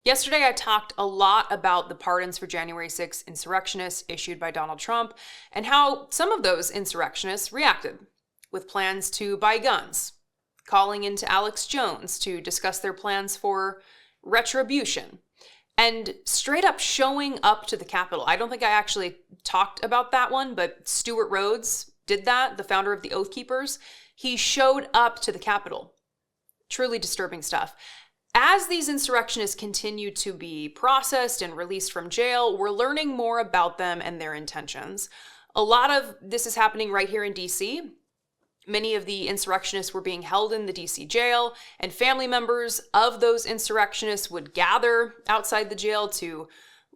Yesterday, I talked a lot about the pardons for January 6 insurrectionists issued by Donald Trump and how some of those insurrectionists reacted with plans to buy guns, calling into Alex Jones to discuss their plans for retribution, and straight up showing up to the Capitol. I don't think I actually talked about that one, but Stuart Rhodes did that, the founder of the Oath Keepers. He showed up to the Capitol. Truly disturbing stuff. As these insurrectionists continue to be processed and released from jail, we're learning more about them and their intentions. A lot of this is happening right here in DC. Many of the insurrectionists were being held in the DC jail, and family members of those insurrectionists would gather outside the jail to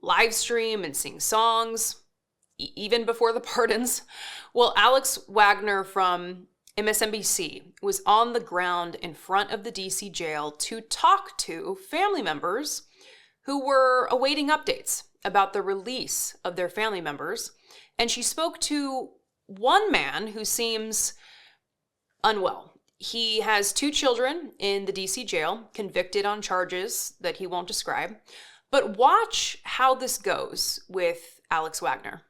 live stream and sing songs, even before the pardons. Well, Alex Wagner from MSNBC was on the ground in front of the DC jail to talk to family members who were awaiting updates about the release of their family members. And she spoke to one man who seems unwell. He has 2 children in the DC jail, convicted on charges that he won't describe. But watch how this goes with Alex Wagner.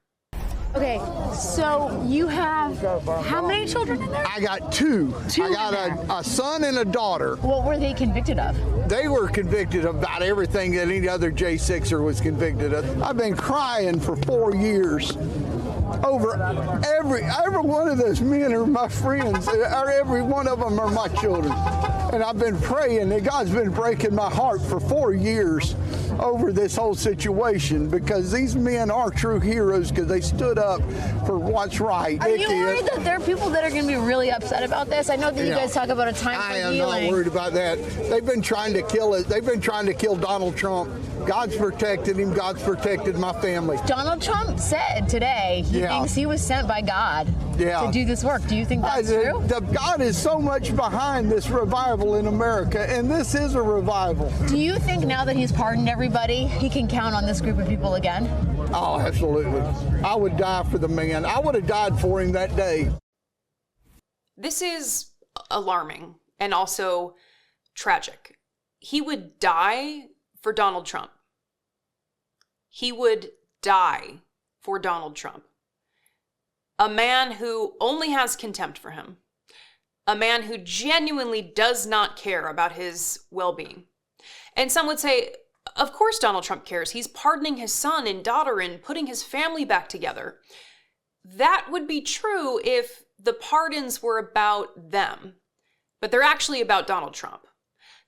Okay, so you have how many children in there? I got 2. I got a son and a daughter. What were they convicted of? They were convicted of about everything that any other J6er was convicted of. I've been crying for 4 years over every one of those men are my friends, or every one of them are my children. And I've been praying, and God's been breaking my heart for 4 years over this whole situation, because these men are true heroes because they stood up for what's right. Are you worried that there are people that are going to be really upset about this? I know that you guys talk about a time for healing. I am not worried about that. They've been trying to kill it. They've been trying to kill Donald Trump. God's protected him. God's protected my family. Donald Trump said today he thinks he was sent by God to do this work. Do you think that's true? God is so much behind this revival in America, and this is a revival. Do you think now that he's pardoned everybody, he can count on this group of people again? Oh, absolutely. I would die for the man. I would have died for him that day. This is alarming and also tragic. He would die for Donald Trump. He would die for Donald Trump. A man who only has contempt for him. A man who genuinely does not care about his well-being. And some would say, of course Donald Trump cares. He's pardoning his son and daughter and putting his family back together. That would be true if the pardons were about them. But they're actually about Donald Trump.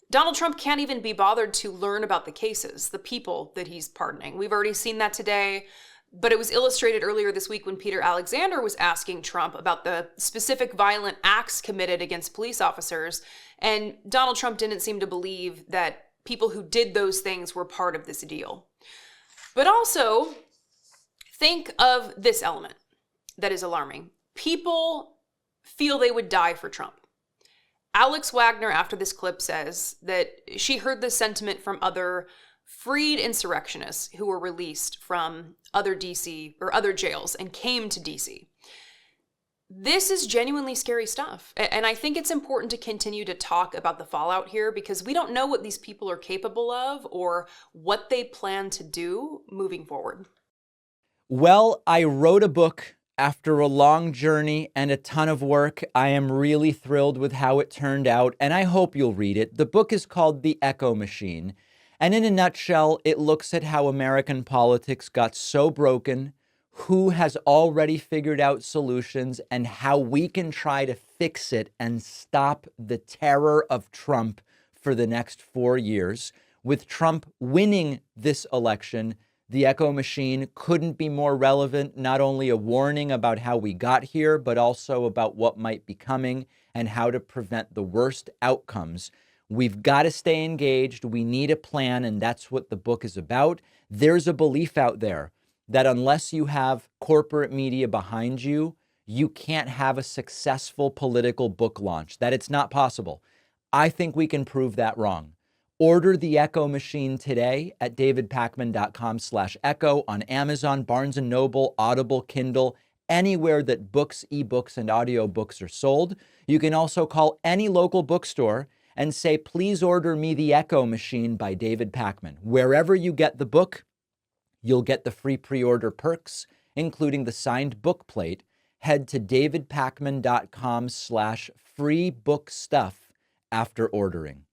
Donald Trump can't even be bothered to learn about the cases, the people that he's pardoning. We've already seen that today, but it was illustrated earlier this week when Peter Alexander was asking Trump about the specific violent acts committed against police officers, and Donald Trump didn't seem to believe that people who did those things were part of this deal. But also, think of this element that is alarming. People feel they would die for Trump. Alex Wagner, after this clip, says that she heard this sentiment from other freed insurrectionists who were released from other DC or other jails and came to DC. This is genuinely scary stuff. And I think it's important to continue to talk about the fallout here because we don't know what these people are capable of or what they plan to do moving forward. Well, I wrote a book after a long journey and a ton of work. I am really thrilled with how it turned out, and I hope you'll read it. The book is called The Echo Machine, and in a nutshell, it looks at how American politics got so broken, who has already figured out solutions, and how we can try to fix it and stop the terror of Trump for the next 4 years. With Trump winning this election, The Echo Machine couldn't be more relevant, not only a warning about how we got here, but also about what might be coming and how to prevent the worst outcomes. We've got to stay engaged. We need a plan, and that's what the book is about. There's a belief out there that unless you have corporate media behind you, you can't have a successful political book launch, that it's not possible. I think we can prove that wrong. Order The Echo Machine today at davidpakman.com/echo on Amazon, Barnes & Noble, Audible, Kindle, anywhere that books, ebooks, and audiobooks are sold. You can also call any local bookstore and say, please order me The Echo Machine by David Pakman. Wherever you get the book, you'll get the free pre-order perks, including the signed book plate. Head to davidpakman.com/free book stuff after ordering.